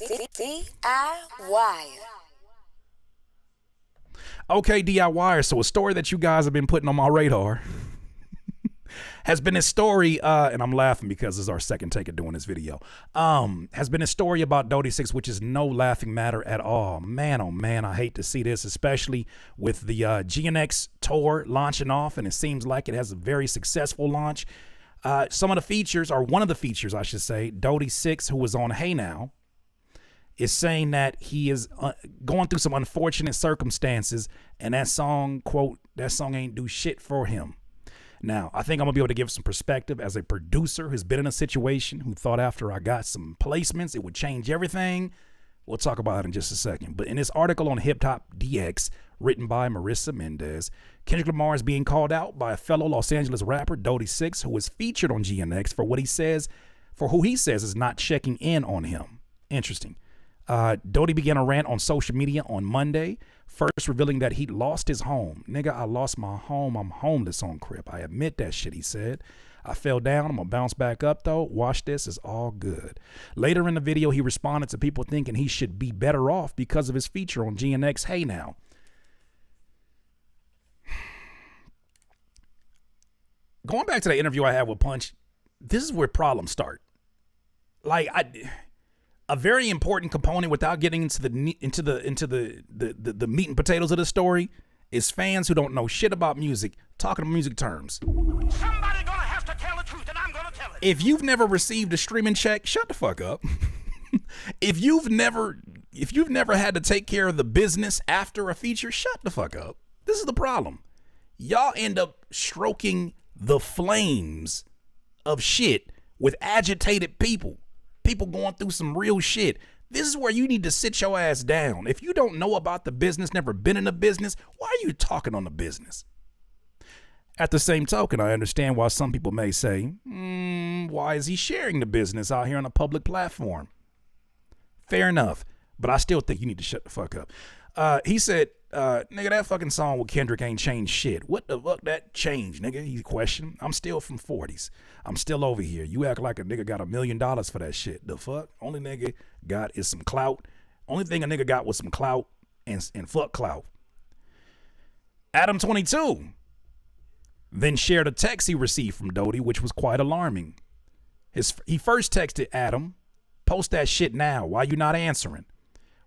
DIY. Okay, DIYers. So a story that you guys have been putting on my radar has been a story, and I'm laughing because this is our second take of doing this video. Has been a story about Dody6, which is no laughing matter at all. Man, oh man, I hate to see this, especially with the GNX tour launching off, and it seems like it has a very successful launch. Some of the features, or one of the features, I should say, Dody6, who was on Hey Now, is saying that he is going through some unfortunate circumstances, and that song, quote, that song ain't do shit for him. Now, I think I'm gonna be able to give some perspective as a producer who's been in a situation, who thought after I got some placements, it would change everything. We'll talk about it in just a second. But in this article on Hip Hop DX, written by Marissa Mendez, Kendrick Lamar is being called out by a fellow Los Angeles rapper, Dody6, who was featured on GNX for what he says, for who he says is not checking in on him. Interesting. Dody began a rant on social media on Monday, first revealing that he'd lost his home. Nigga, I lost my home. I'm homeless on Crip. I admit that shit, he said. I fell down. I'm gonna bounce back up though. Watch this. It's all good. Later in the video, he responded to people thinking he should be better off because of his feature on GNX Hey Now. Going back to the interview I had with Punch, this is where problems start. Like, a very important component, without getting into the meat and potatoes of the story, is fans who don't know shit about music talking in music terms. Somebody gonna have to tell the truth, and I'm gonna tell it. If you've never received a streaming check, shut the fuck up. If you've never had to take care of the business after a feature, shut the fuck up. This is the problem. Y'all end up stroking the flames of shit with agitated people. People going through some real shit. This is where you need to sit your ass down. If you don't know about the business, never been in the business, why are you talking on the business? At the same token, I understand why some people may say, why is he sharing the business out here on a public platform? Fair enough, but I still think you need to shut the fuck up. He said, nigga, that fucking song with Kendrick ain't changed shit. What the fuck that changed, nigga? He questioned. I'm still from 40s. I'm still over here. You act like a nigga got $1 million for that shit. The fuck? Only nigga got is some clout. Only thing a nigga got was some clout and fuck clout. Adam 22 then shared a text he received from Dody, which was quite alarming. He first texted Adam, post that shit now. Why you not answering?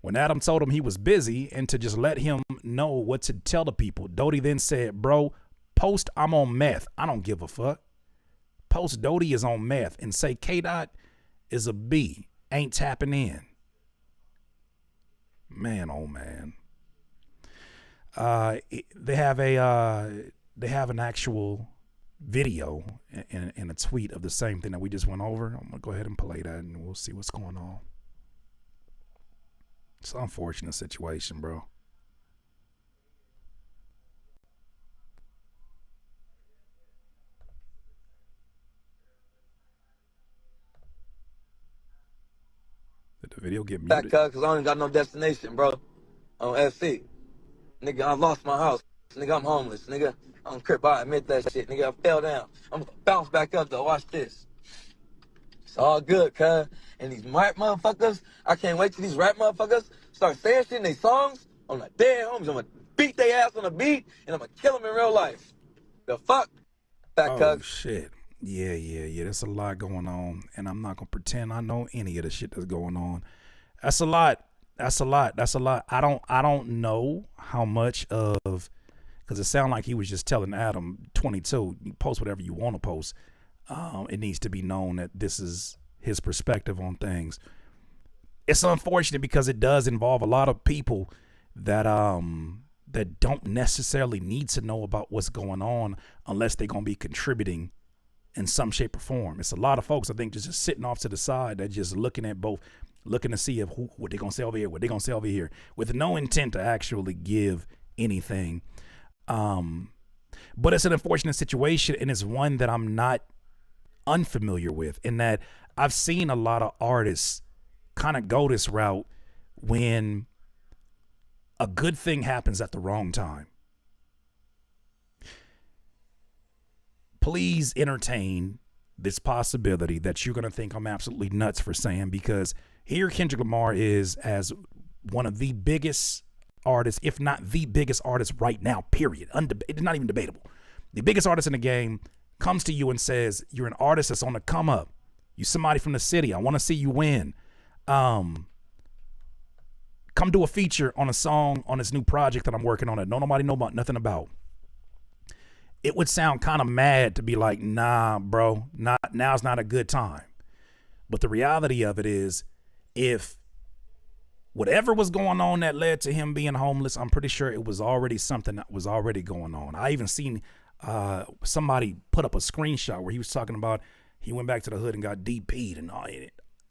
When Adam told him he was busy and to just let him know what to tell the people, Dody then said, bro, post I'm on meth. I don't give a fuck. Post Dody is on meth and say K-Dot is a B. Ain't tapping in. Man, oh man. They have an actual video and a tweet of the same thing that we just went over. I'm gonna go ahead and play that and we'll see what's going on. It's an unfortunate situation, bro. Did the video get muted? Back, cause I ain't got no destination, bro. On SC. Nigga, I lost my house. Nigga, I'm homeless. Nigga, I'm crip. I admit that shit. Nigga, I fell down. I'm gonna bounce back up though. Watch this. It's all good, cuz. And these rap motherfuckers, I can't wait till these rap motherfuckers start saying shit in their songs. I'm like, dead homies. I'm gonna beat their ass on the beat, and I'm gonna kill them in real life. The fuck? Back, oh, shit. Yeah. There's a lot going on, and I'm not gonna pretend I know any of the shit that's going on. That's a lot. I don't know how much of, because it sounded like he was just telling Adam 22, you post whatever you want to post. It needs to be known that this is his perspective on things. It's unfortunate because it does involve a lot of people that that don't necessarily need to know about what's going on unless they're gonna be contributing in some shape or form. It's a lot of folks, I think, just sitting off to the side that just looking at both, looking to see if what they're gonna say over here, what they're gonna say over here, with no intent to actually give anything. But it's an unfortunate situation, and it's one that I'm not unfamiliar with, in that I've seen a lot of artists kind of go this route when a good thing happens at the wrong time. Please entertain this possibility that you're going to think I'm absolutely nuts for saying, because Here Kendrick Lamar is as one of the biggest artists, if not the biggest artist right now, period. It's not even debatable. The biggest artist in the game comes to you and says, you're an artist that's on the come up. You somebody from the city. I want to see you win. Come do a feature on a song on this new project that I'm working on that nobody know about, nothing about. It would sound kind of mad to be like, nah, bro, now's not a good time. But the reality of it is, if whatever was going on that led to him being homeless, I'm pretty sure it was already something that was already going on. I even seen somebody put up a screenshot where he was talking about he went back to the hood and got DP'd and all.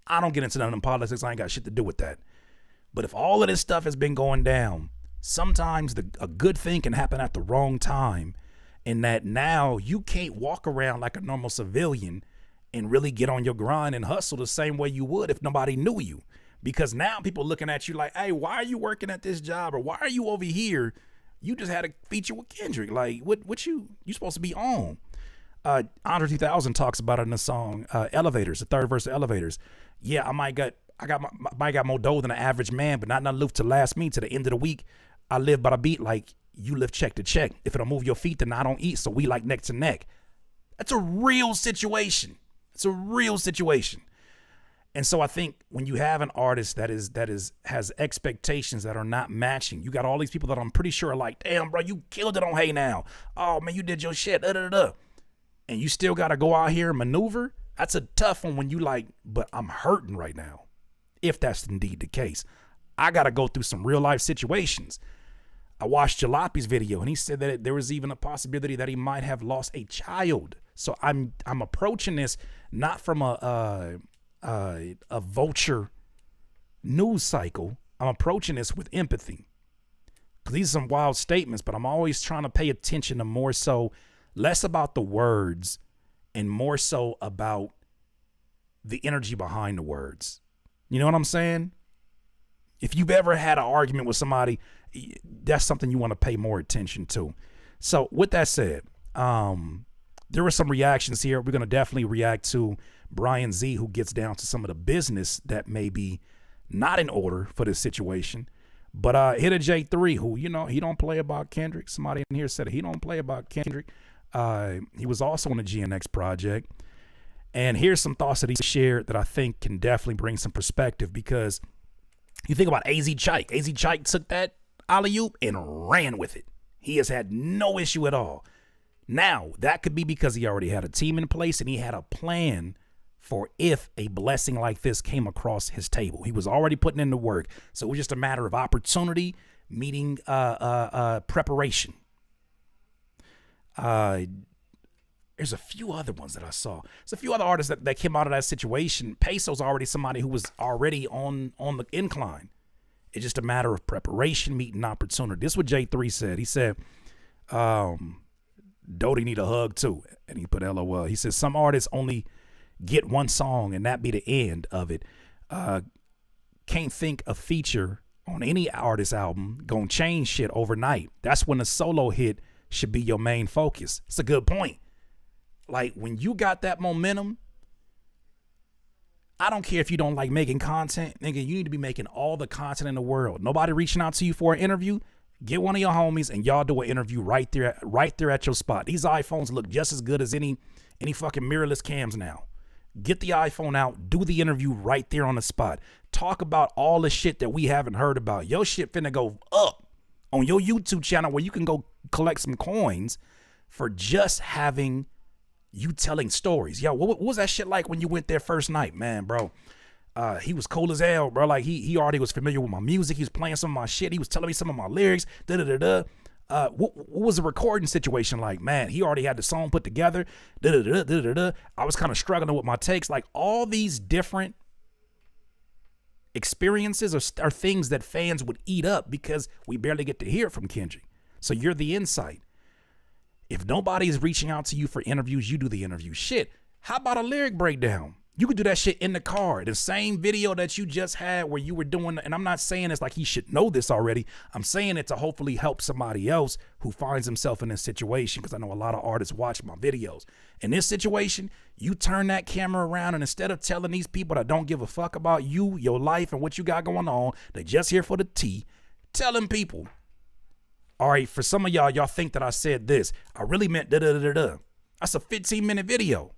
I don't get into none of them politics. I ain't got shit to do with that. But if all of this stuff has been going down, sometimes a good thing can happen at the wrong time, in that now you can't walk around like a normal civilian and really get on your grind and hustle the same way you would if nobody knew you. Because now people looking at you like, hey, why are you working at this job? Or why are you over here? You just had a feature with Kendrick. Like, what you supposed to be on? Andre 3000 talks about it in the song Elevators, the third verse of Elevators. Yeah, I might got more dough than an average man, but not enough loot to last me to the end of the week. I live by the beat like you live check to check. If it'll move your feet, then I don't eat. So we like neck to neck. That's a real situation. It's a real situation. And so I think when you have an artist that has expectations that are not matching, you got all these people that I'm pretty sure are like, damn, bro, you killed it on Hey Now. Oh man, you did your shit. And you still got to go out here and maneuver. That's a tough one when you like, but I'm hurting right now. If that's indeed the case, I got to go through some real life situations. I watched Jalape's video and he said that there was even a possibility that he might have lost a child. So I'm approaching this not from a vulture news cycle. I'm approaching this with empathy. Because these are some wild statements, but I'm always trying to pay attention to more so, less about the words and more so about the energy behind the words. You know what I'm saying? If you've ever had an argument with somebody, that's something you want to pay more attention to. So with that said, there were some reactions here. We're going to definitely react to Brian Z, who gets down to some of the business that may be not in order for this situation. But Hitter J3, who, you know, he don't play about Kendrick. Somebody in here said he don't play about Kendrick. He was also on the GNX project. And here's some thoughts that he shared that I think can definitely bring some perspective, because you think about AZ Chike. AZ Chike took that alley-oop and ran with it. He has had no issue at all. Now, that could be because he already had a team in place and he had a plan for if a blessing like this came across his table. He was already putting in the work. So it was just a matter of opportunity meeting preparation. There's a few other ones that I saw. There's a few other artists that came out of that situation. Peso's already somebody who was already on the incline. It's just a matter of preparation, meeting opportunity. This is what J3 said. He said, Dody need a hug too. And he put LOL. He said, some artists only get one song and that be the end of it. Can't think a feature on any artist album gonna change shit overnight. That's when a solo hit should be your main focus. It's a good point. Like, when you got that momentum, I don't care if you don't like making content, nigga, you need to be making all the content in the world. Nobody reaching out to you for an interview, get one of your homies and y'all do an interview right there at your spot. These iPhones look just as good as any fucking mirrorless cams now. Get the iPhone out, do the interview right there on the spot. Talk about all the shit that we haven't heard about. Your shit finna go up on your YouTube channel where you can go collect some coins for just having you telling stories. Yo, what was that shit like when you went there first night? Man, bro, he was cool as hell, bro. Like, he already was familiar with my music. He was playing some of my shit. He was telling me some of my lyrics. What was the recording situation like? Man, he already had the song put together. I was kind of struggling with my takes. Like, all these different experiences are things that fans would eat up because we barely get to hear from Kendrick. So you're the insight. If nobody is reaching out to you for interviews, you do the interview. Shit, how about a lyric breakdown? You could do that shit in the car. The same video that you just had where you were doing, and I'm not saying it's like he should know this already. I'm saying it to hopefully help somebody else who finds himself in this situation, because I know a lot of artists watch my videos. In this situation, you turn that camera around, and instead of telling these people that don't give a fuck about you, your life, and what you got going on, they just here for the tea, tell them people, all right, for some of y'all think that I said this. I really meant da-da-da-da-da. That's a 15-minute video.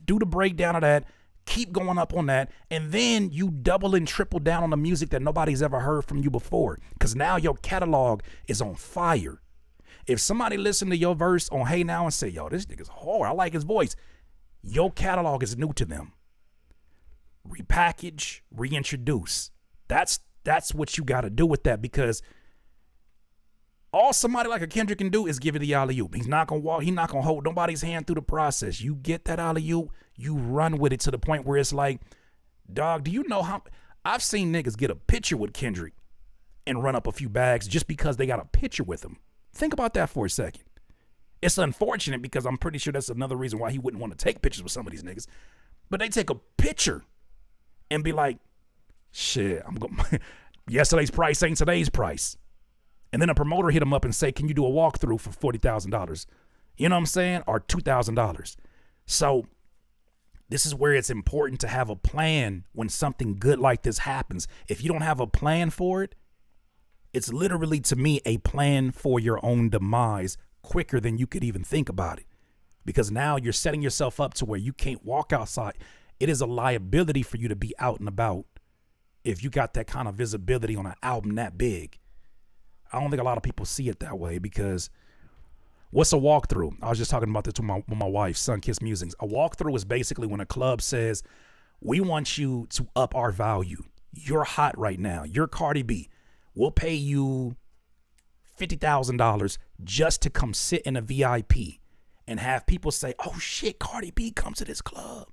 Do the breakdown of that, keep going up on that, and then you double and triple down on the music that nobody's ever heard from you before, because now your catalog is on fire. If somebody listened to your verse on Hey Now and say, yo, this nigga's hard, I like his voice, your catalog is new to them. Repackage, reintroduce. That's what you got to do with that, because all somebody like a Kendrick can do is give it the alley-oop. He's not going to walk. He's not going to hold nobody's hand through the process. You get that alley-oop, you run with it to the point where it's like, dog, do you know how I've seen niggas get a picture with Kendrick and run up a few bags just because they got a picture with him? Think about that for a second. It's unfortunate because I'm pretty sure that's another reason why he wouldn't want to take pictures with some of these niggas. But they take a picture and be like, shit, I'm going yesterday's price ain't today's price. And then a promoter hit him up and say, can you do a walkthrough for $40,000? You know what I'm saying? Or $2,000. So this is where it's important to have a plan when something good like this happens. If you don't have a plan for it, it's literally, to me, a plan for your own demise quicker than you could even think about it. Because now you're setting yourself up to where you can't walk outside. It is a liability for you to be out and about if you got that kind of visibility on an album that big. I don't think a lot of people see it that way, because what's a walkthrough? I was just talking about this with my wife, Sunkiss Musings. A walkthrough is basically when a club says, we want you to up our value. You're hot right now. You're Cardi B. We'll pay you $50,000 just to come sit in a VIP and have people say, oh shit, Cardi B comes to this club.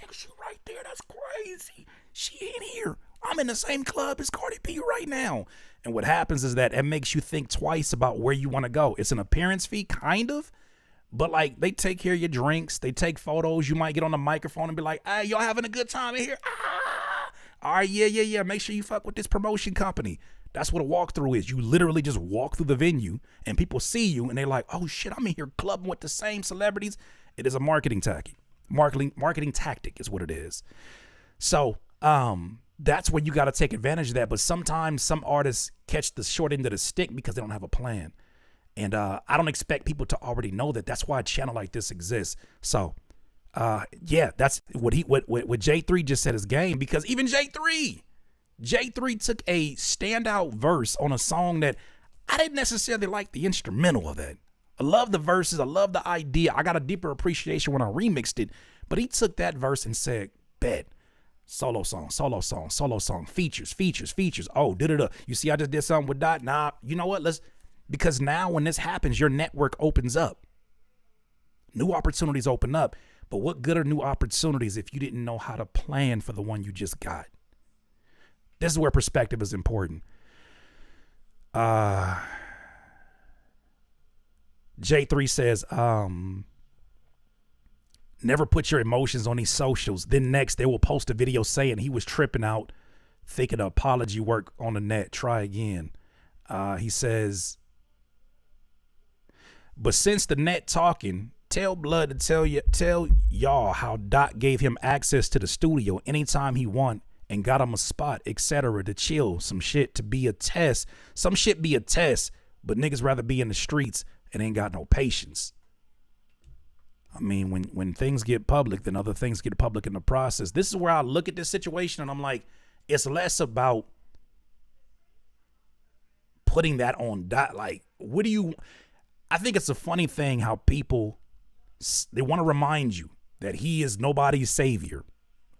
Nigga, she right there. That's crazy. She ain't here. I'm in the same club as Cardi B right now. And what happens is that it makes you think twice about where you want to go. It's an appearance fee, kind of, but like they take care of your drinks. They take photos. You might get on the microphone and be like, hey, y'all having a good time in here? Ah. All right, yeah. Make sure you fuck with this promotion company. That's what a walkthrough is. You literally just walk through the venue and people see you and they're like, oh shit, I'm in here clubbing with the same celebrities. It is a marketing tactic. Marketing tactic is what it is. So, that's where you got to take advantage of that. But sometimes some artists catch the short end of the stick because they don't have a plan. And I don't expect people to already know that. That's why a channel like this exists. So, yeah, that's what J3 just said his game, because even J3 took a standout verse on a song that I didn't necessarily like the instrumental of that. I love the verses. I love the idea. I got a deeper appreciation when I remixed it. But he took that verse and said, bet. Solo song, features. Oh, da-da-da. You see, I just did something with Dot. Nah, you know what? Because now when this happens, your network opens up. New opportunities open up. But what good are new opportunities if you didn't know how to plan for the one you just got? This is where perspective is important. J3 says, never put your emotions on these socials. Then next, they will post a video saying he was tripping out, thinking apology work on the net. Try again. He says, but since the net talking, tell Blood to tell y'all how Dot gave him access to the studio anytime he want and got him a spot, etc. to chill. Some shit be a test, but niggas rather be in the streets and ain't got no patience. I mean, when things get public, then other things get public in the process. This is where I look at this situation and I'm like, it's less about putting that on Dot. Like, I think it's a funny thing how people, they want to remind you that he is nobody's savior,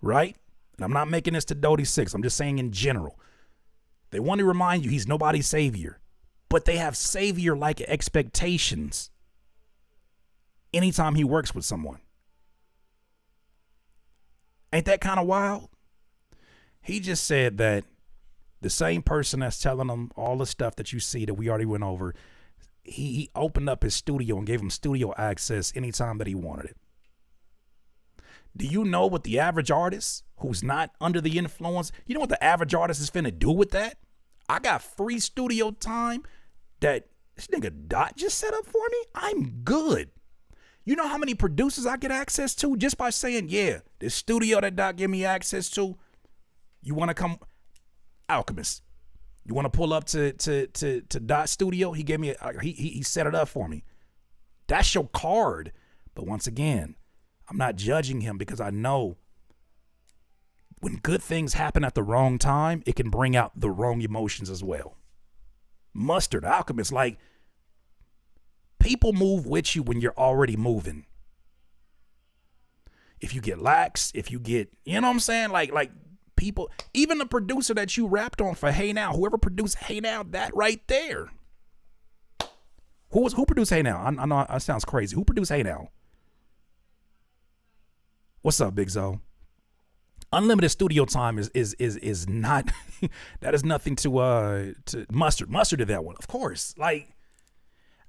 right? And I'm not making this to Dody6. I'm just saying in general. They want to remind you he's nobody's savior, but they have savior-like expectations anytime he works with someone. Ain't that kind of wild? He just said that the same person that's telling him all the stuff that you see that we already went over, he opened up his studio and gave him studio access anytime that he wanted it. Do you know what the average artist who's not under the influence, you know what the average artist is finna do with that? I got free studio time that this nigga Dot just set up for me. I'm good. You know how many producers I get access to just by saying, yeah, this studio that Dot give me access to, you want to come, Alchemist, you want to pull up to Dot studio? He gave me, he set it up for me. That's your card. But once again, I'm not judging him because I know when good things happen at the wrong time, it can bring out the wrong emotions as well. Mustard, Alchemist, like, people move with you when you're already moving. If you get lax, if you get, you know what I'm saying? Like people, even the producer that you rapped on for Hey Now, whoever produced Hey Now, that right there. Who produced Hey Now? I know it sounds crazy. Who produced Hey Now? What's up, Big Zo? Unlimited studio time is not that is nothing to Mustard did that one, of course. Like,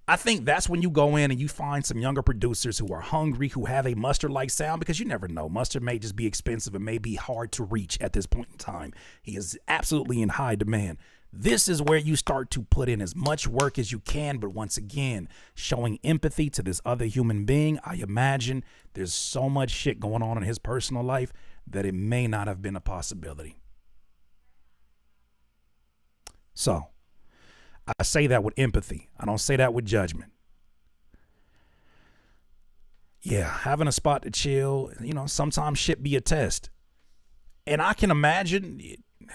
I think that's when you go in and you find some younger producers who are hungry, who have a Mustard-like sound, because you never know. Mustard may just be expensive and may be hard to reach at this point in time. He is absolutely in high demand. This is where you start to put in as much work as you can, but once again, showing empathy to this other human being. I imagine there's so much shit going on in his personal life that it may not have been a possibility. So, I say that with empathy. I don't say that with judgment. Yeah, having a spot to chill, you know, sometimes shit be a test. And I can imagine,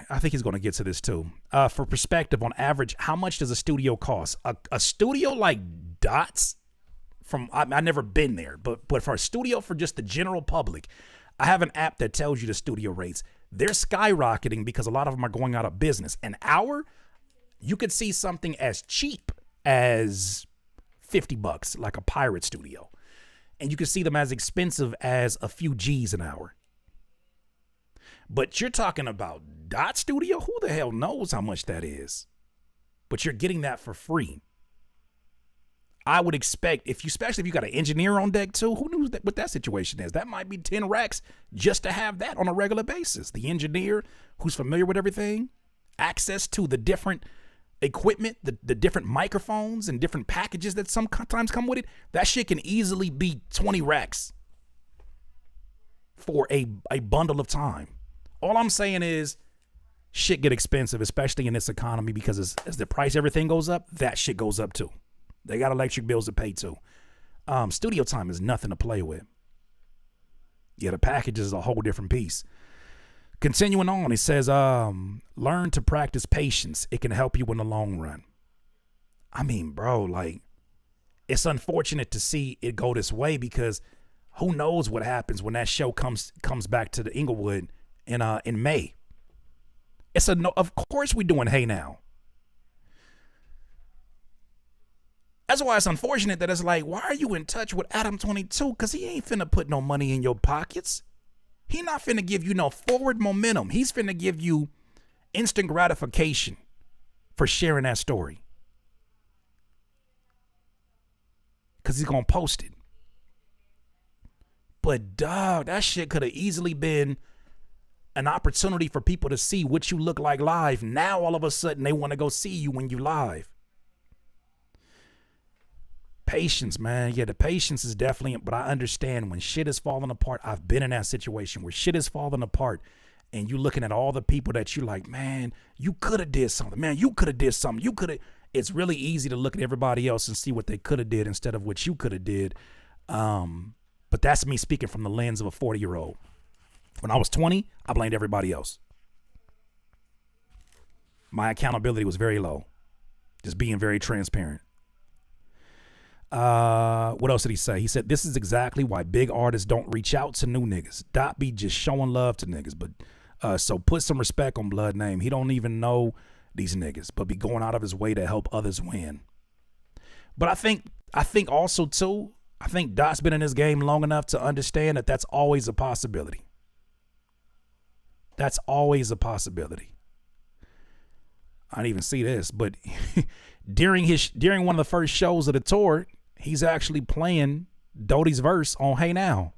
I think he's going to get to this too. For perspective, on average, how much does a studio cost? A studio like Dot's, I've never been there, but for a studio for just the general public, I have an app that tells you the studio rates. They're skyrocketing because a lot of them are going out of business. An hour, you could see something as cheap as $50, like a pirate studio. And you could see them as expensive as a few G's an hour. But you're talking about Dot Studio? Who the hell knows how much that is? But you're getting that for free. I would expect, especially if you got an engineer on deck too, who knows what that situation is? That might be 10 racks just to have that on a regular basis. The engineer who's familiar with everything, access to the different equipment, the different microphones and different packages that sometimes come with it, that shit can easily be 20 racks for a bundle of time. All I'm saying is shit get expensive, especially in this economy, because as the price everything goes up, that shit goes up too. They got electric bills to pay too. Studio time is nothing to play with. Yeah, the package is a whole different piece. Continuing on, he says, learn to practice patience. It can help you in the long run. I mean, bro, like, it's unfortunate to see it go this way because who knows what happens when that show comes back to the Inglewood in May. Of course we're doing Hey Now. That's why it's unfortunate that it's like, why are you in touch with Adam 22? Because he ain't finna put no money in your pockets. He not finna give you no forward momentum. He's finna give you instant gratification for sharing that story. Because he's going to post it. But dog, that shit could have easily been an opportunity for people to see what you look like live. Now all of a sudden they want to go see you when you live. Patience, man. Yeah, the patience is definitely, but I understand when shit is falling apart. I've been in that situation where shit is falling apart and you looking at all the people that you like, man, you could have did something. Man, you could have did something. You could have. It's really easy to look at everybody else and see what they could have did instead of what you could have did. But that's me speaking from the lens of a 40-year-old. When I was 20, I blamed everybody else. My accountability was very low. Just being very transparent. What else did he say? He said, this is exactly why big artists don't reach out to new niggas. Dot be just showing love to niggas. But so put some respect on Blood name. He don't even know these niggas, but be going out of his way to help others win. But I think also too, I think Dot's been in this game long enough to understand that that's always a possibility. That's always a possibility. I didn't even see this, but during one of the first shows of the tour, he's actually playing Dodie's verse on Hey Now.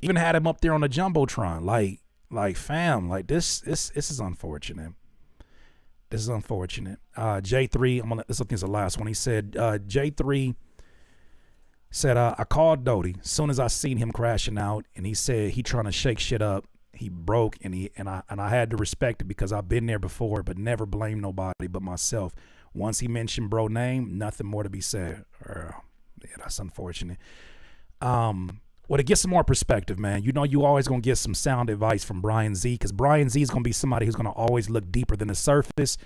Even had him up there on the Jumbotron. Like fam, like this is unfortunate. This is unfortunate. J3, this I think is the last one. He said, J3 said, I called Dody as soon as I seen him crashing out, and he said he trying to shake shit up. He broke, and I had to respect it because I've been there before, but never blame nobody but myself. Once he mentioned bro name, nothing more to be said. Yeah, that's unfortunate. Well, to get some more perspective, man, you know you always going to get some sound advice from Brian Z, because Brian Z is going to be somebody who's going to always look deeper than the surface.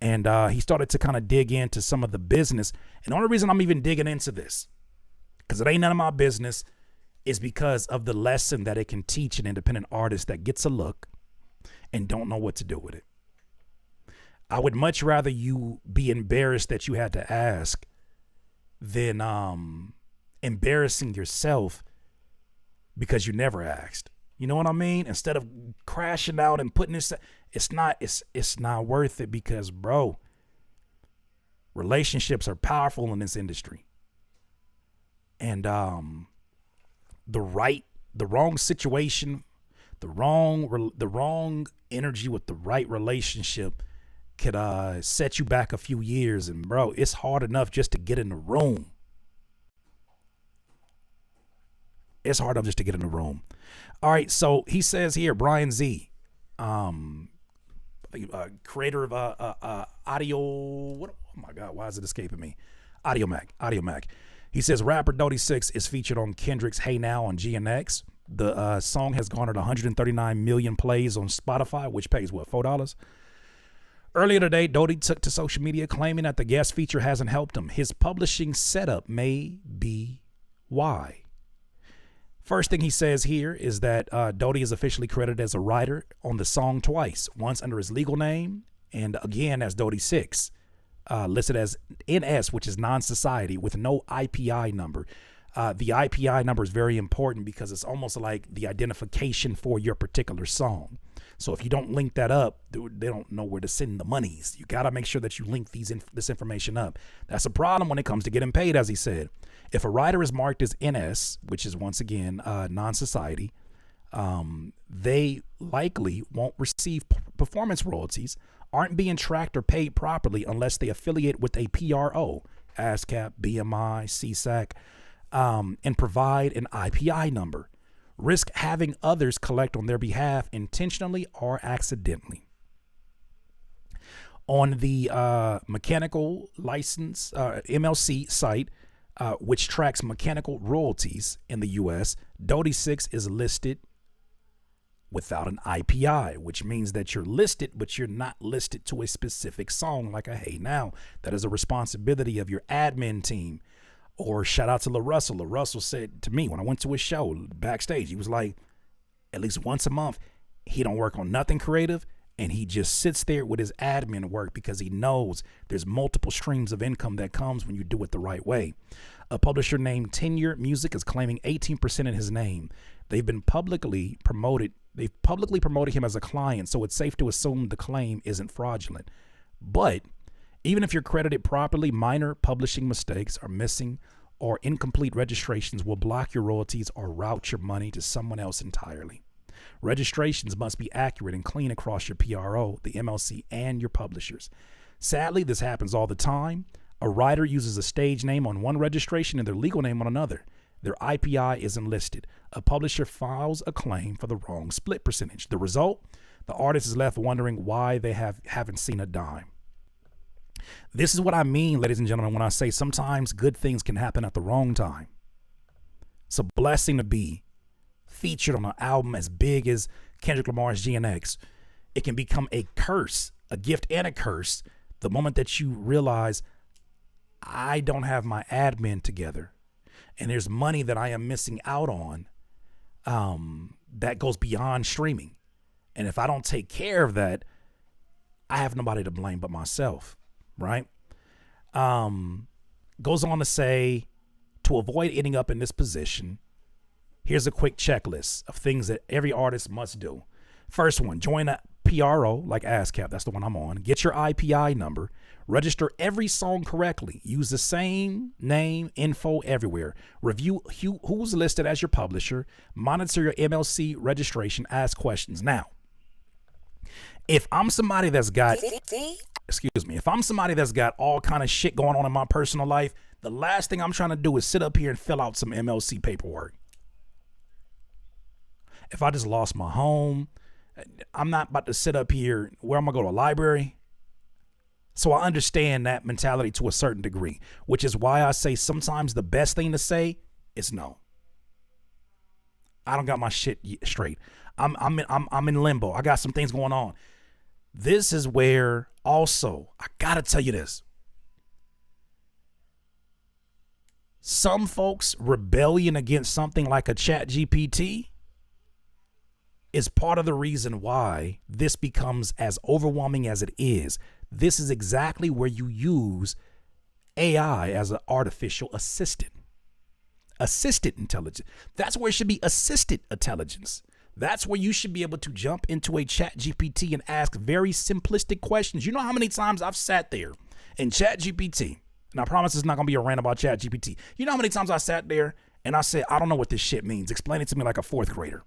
And he started to kind of dig into some of the business. And the only reason I'm even digging into this, because it ain't none of my business, is because of the lesson that it can teach an independent artist that gets a look and don't know what to do with it. I would much rather you be embarrassed that you had to ask than embarrassing yourself because you never asked. You know what I mean? Instead of crashing out and putting this, it's not worth it, because bro, relationships are powerful in this industry. And the wrong situation, the wrong energy with the right relationship could set you back a few years. And bro, it's hard enough just to get in the room. It's hard enough just to get in the room. All right, so he says here, Brian Z, creator of audio. What? Oh my God, why is it escaping me? Audio Mac. He says rapper Dody6 is featured on Kendrick's Hey Now on GNX. The song has garnered 139 million plays on Spotify, which pays what, $4? Earlier today, Dody took to social media claiming that the guest feature hasn't helped him. His publishing setup may be why. First thing he says here is that Dody is officially credited as a writer on the song twice, once under his legal name and again as Dody6, listed as NS, which is non-society, with no IPI number. The IPI number is very important because it's almost like the identification for your particular song. So if you don't link that up, they don't know where to send the monies. You got to make sure that you link this information up. That's a problem when it comes to getting paid, as he said. If a writer is marked as NS, which is once again non-society, they likely won't receive performance royalties, aren't being tracked or paid properly unless they affiliate with a PRO, ASCAP, BMI, CSAC, and provide an IPI number. Risk having others collect on their behalf intentionally or accidentally. On the mechanical license, MLC site, which tracks mechanical royalties in the U.S., Dody6 is listed without an IPI, which means that you're listed, but you're not listed to a specific song like a Hey Now. That is a responsibility of your admin team. Or shout out to LaRussell. LaRussell said to me when I went to his show backstage, he was like, at least once a month, he don't work on nothing creative, and he just sits there with his admin work because he knows there's multiple streams of income that comes when you do it the right way. A publisher named Tenure Music is claiming 18% in his name. They've publicly promoted him as a client, so it's safe to assume the claim isn't fraudulent. But even if you're credited properly, minor publishing mistakes or missing or incomplete registrations will block your royalties or route your money to someone else entirely. Registrations must be accurate and clean across your PRO, the MLC, and your publishers. Sadly, this happens all the time. A writer uses a stage name on one registration and their legal name on another. Their IPI isn't listed. A publisher files a claim for the wrong split percentage. The result? The artist is left wondering why they haven't seen a dime. This is what I mean, ladies and gentlemen, when I say sometimes good things can happen at the wrong time. It's a blessing to be featured on an album as big as Kendrick Lamar's GNX. It can become a curse, a gift and a curse, the moment that you realize I don't have my admin together and there's money that I am missing out on that goes beyond streaming. And if I don't take care of that, I have nobody to blame but myself. Right? Goes on to say, to avoid ending up in this position, here's a quick checklist of things that every artist must do. First one, join a PRO like ASCAP. That's the one I'm on. Get your IPI number. Register every song correctly. Use the same name, info everywhere. Review who's listed as your publisher. Monitor your MLC registration. Ask questions. Now, if I'm somebody that's got, if I'm somebody that's got all kind of shit going on in my personal life, the last thing I'm trying to do is sit up here and fill out some MLC paperwork. If I just lost my home, I'm not about to sit up here. Where am I going to go to a library? So I understand that mentality to a certain degree, which is why I say sometimes the best thing to say is no. I don't got my shit straight. I'm in limbo. I got some things going on. This is where also I gotta tell you this. Some folks' rebellion against something like a Chat GPT is part of the reason why this becomes as overwhelming as it is. This is exactly where you use AI as an artificial assistant. Assisted intelligence. That's where it should be assisted intelligence. That's where you should be able to jump into a Chat GPT and ask very simplistic questions. You know how many times I've sat there in Chat GPT, and I promise it's not going to be a rant about Chat GPT. You know how many times I sat there and I said, I don't know what this shit means. Explain it to me like a fourth grader.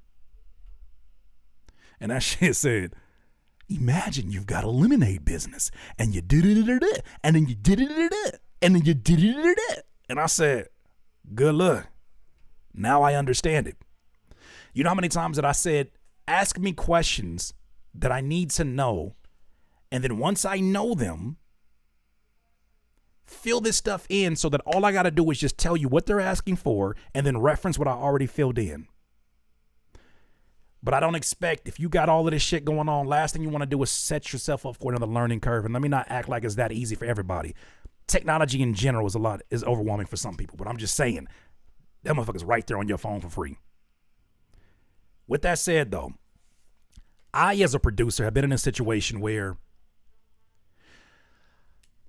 And that shit said, imagine you've got a lemonade business and you did it, and then you did it, and then you did it. And I said, good luck. Now I understand it. You know how many times that I said, ask me questions that I need to know. And then once I know them, fill this stuff in so that all I got to do is just tell you what they're asking for and then reference what I already filled in. But I don't expect, if you got all of this shit going on, last thing you want to do is set yourself up for another learning curve. And let me not act like it's that easy for everybody. Technology in general is overwhelming for some people, but I'm just saying, that motherfucker's right there on your phone for free. With that said, though, I, as a producer, have been in a situation where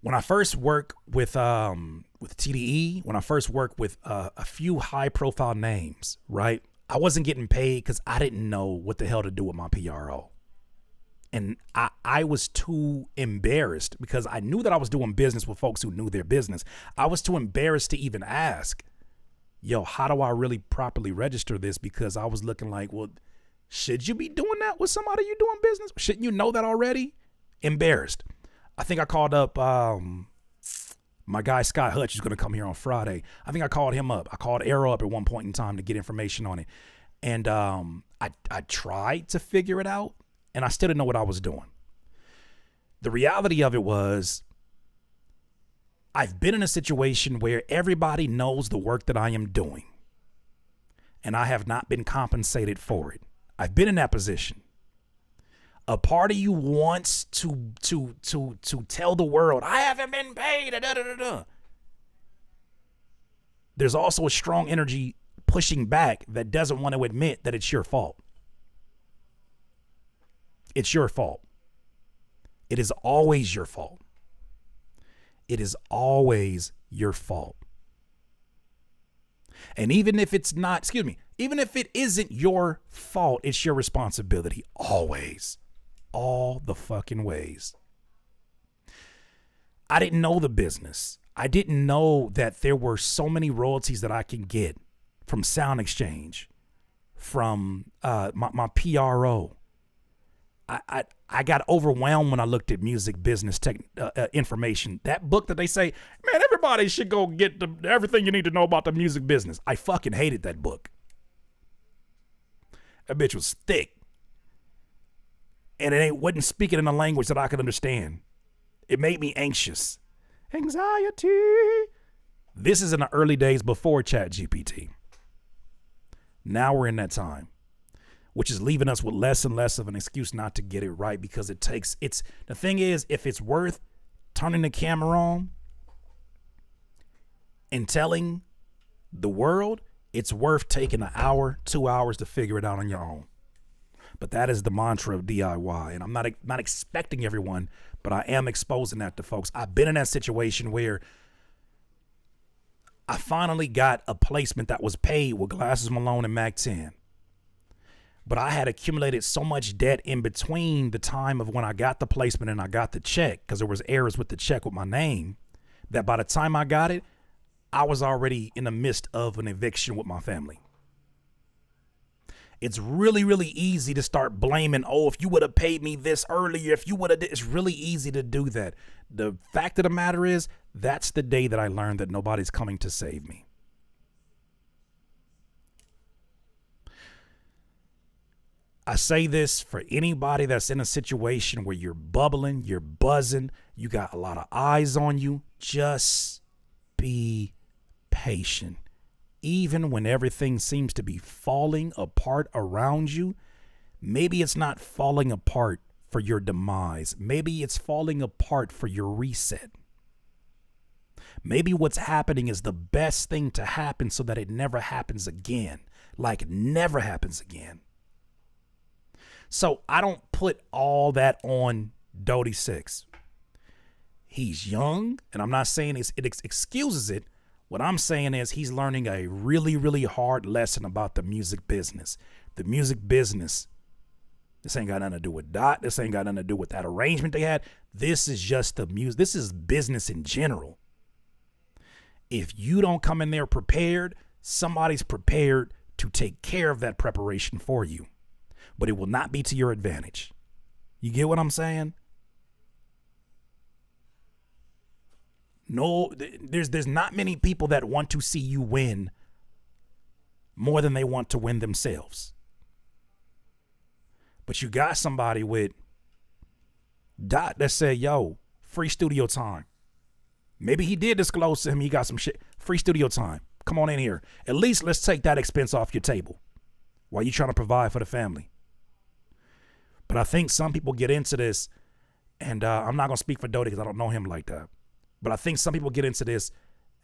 when I first worked with TDE, when I first worked with a few high-profile names, right, I wasn't getting paid because I didn't know what the hell to do with my PRO. And I was too embarrassed because I knew that I was doing business with folks who knew their business. I was too embarrassed to even ask, yo, how do I really properly register this? Because I was looking like, well, should you be doing that with somebody you're doing business? Shouldn't you know that already? Embarrassed. I think I called up my guy, Scott Hutch, who's going to come here on Friday. I think I called him up. I called Arrow up at one point in time to get information on it. And I tried to figure it out, and I still didn't know what I was doing. The reality of it was, I've been in a situation where everybody knows the work that I am doing, and I have not been compensated for it. I've been in that position. A part of you wants to tell the world, I haven't been paid. Da, da, da, da. There's also a strong energy pushing back that doesn't want to admit that it's your fault. It's your fault. It is always your fault. It is always your fault. And even if it's not, even if it isn't your fault, it's your responsibility. Always. All the fucking ways. I didn't know the business. I didn't know that there were so many royalties that I can get from Sound Exchange, from my PRO. I got overwhelmed when I looked at music business information. That book that they say, man, everybody should go get everything you need to know about the music business. I fucking hated that book. That bitch was thick. And it wasn't speaking in a language that I could understand. It made me anxious. Anxiety. This is in the early days before Chat GPT. Now we're in that time, which is leaving us with less and less of an excuse not to get it right, because the thing is, if it's worth turning the camera on and telling the world, it's worth taking an hour, 2 hours to figure it out on your own. But that is the mantra of DIY. And I'm not expecting everyone, but I am exposing that to folks. I've been in that situation where I finally got a placement that was paid with Glasses Malone and Mac 10. But I had accumulated so much debt in between the time of when I got the placement and I got the check, because there was errors with the check with my name, that by the time I got it, I was already in the midst of an eviction with my family. It's really, really easy to start blaming, oh, if you would have paid me this earlier, if you would have, it's really easy to do that. The fact of the matter is, that's the day that I learned that nobody's coming to save me. I say this for anybody that's in a situation where you're bubbling, you're buzzing, you got a lot of eyes on you. Just be patient. Even when everything seems to be falling apart around you, maybe it's not falling apart for your demise. Maybe it's falling apart for your reset. Maybe what's happening is the best thing to happen so that it never happens again. Like it never happens again. So I don't put all that on Dody6. He's young, and I'm not saying it excuses it. What I'm saying is he's learning a really, really hard lesson about the music business. The music business. This ain't got nothing to do with Dot. This ain't got nothing to do with that arrangement they had. This is just the music. This is business in general. If you don't come in there prepared, somebody's prepared to take care of that preparation for you. But it will not be to your advantage. You get what I'm saying? No, there's not many people that want to see you win more than they want to win themselves. But you got somebody with Dot that said, yo, free studio time. Maybe he did disclose to him he got some shit. Free studio time. Come on in here. At least let's take that expense off your table while you're trying to provide for the family. But I think some people get into this, and I'm not going to speak for Dody because I don't know him like that. But I think some people get into this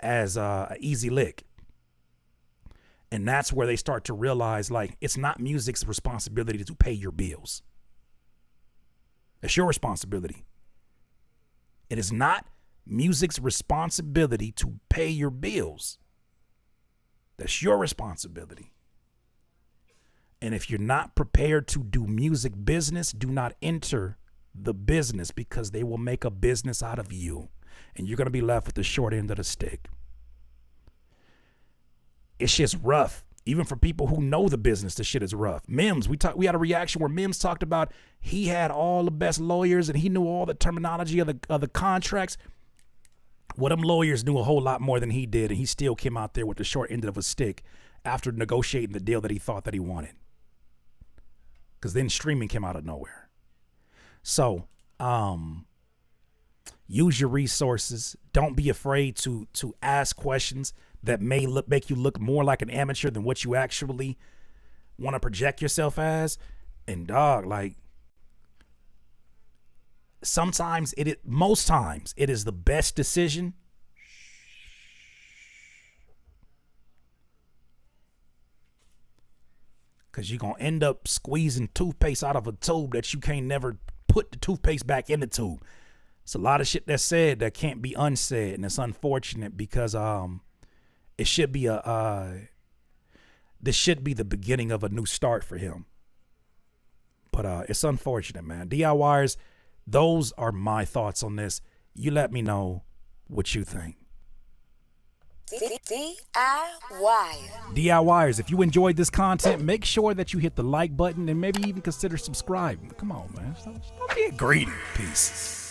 as an easy lick. And that's where they start to realize, like, it's not music's responsibility to pay your bills. It's your responsibility. It is not music's responsibility to pay your bills. That's your responsibility. And if you're not prepared to do music business, do not enter the business, because they will make a business out of you. And you're going to be left with the short end of the stick. It's just rough. Even for people who know the business, the shit is rough. Mims, we had a reaction where Mims talked about he had all the best lawyers and he knew all the terminology of the contracts. Well, them lawyers knew a whole lot more than he did, and he still came out there with the short end of a stick after negotiating the deal that he thought that he wanted. Because then streaming came out of nowhere. So, use your resources. Don't be afraid to ask questions that may make you look more like an amateur than what you actually want to project yourself as. And dog, like, most times it is the best decision. Because you're going to end up squeezing toothpaste out of a tube that you can't never put the toothpaste back in the tube. It's a lot of shit that's said that can't be unsaid, and it's unfortunate because it should be this should be the beginning of a new start for him. But it's unfortunate, man. DIYers, those are my thoughts on this. You let me know what you think. DIYers, if you enjoyed this content, make sure that you hit the like button and maybe even consider subscribing. Come on, man. Don't get greedy. Peace.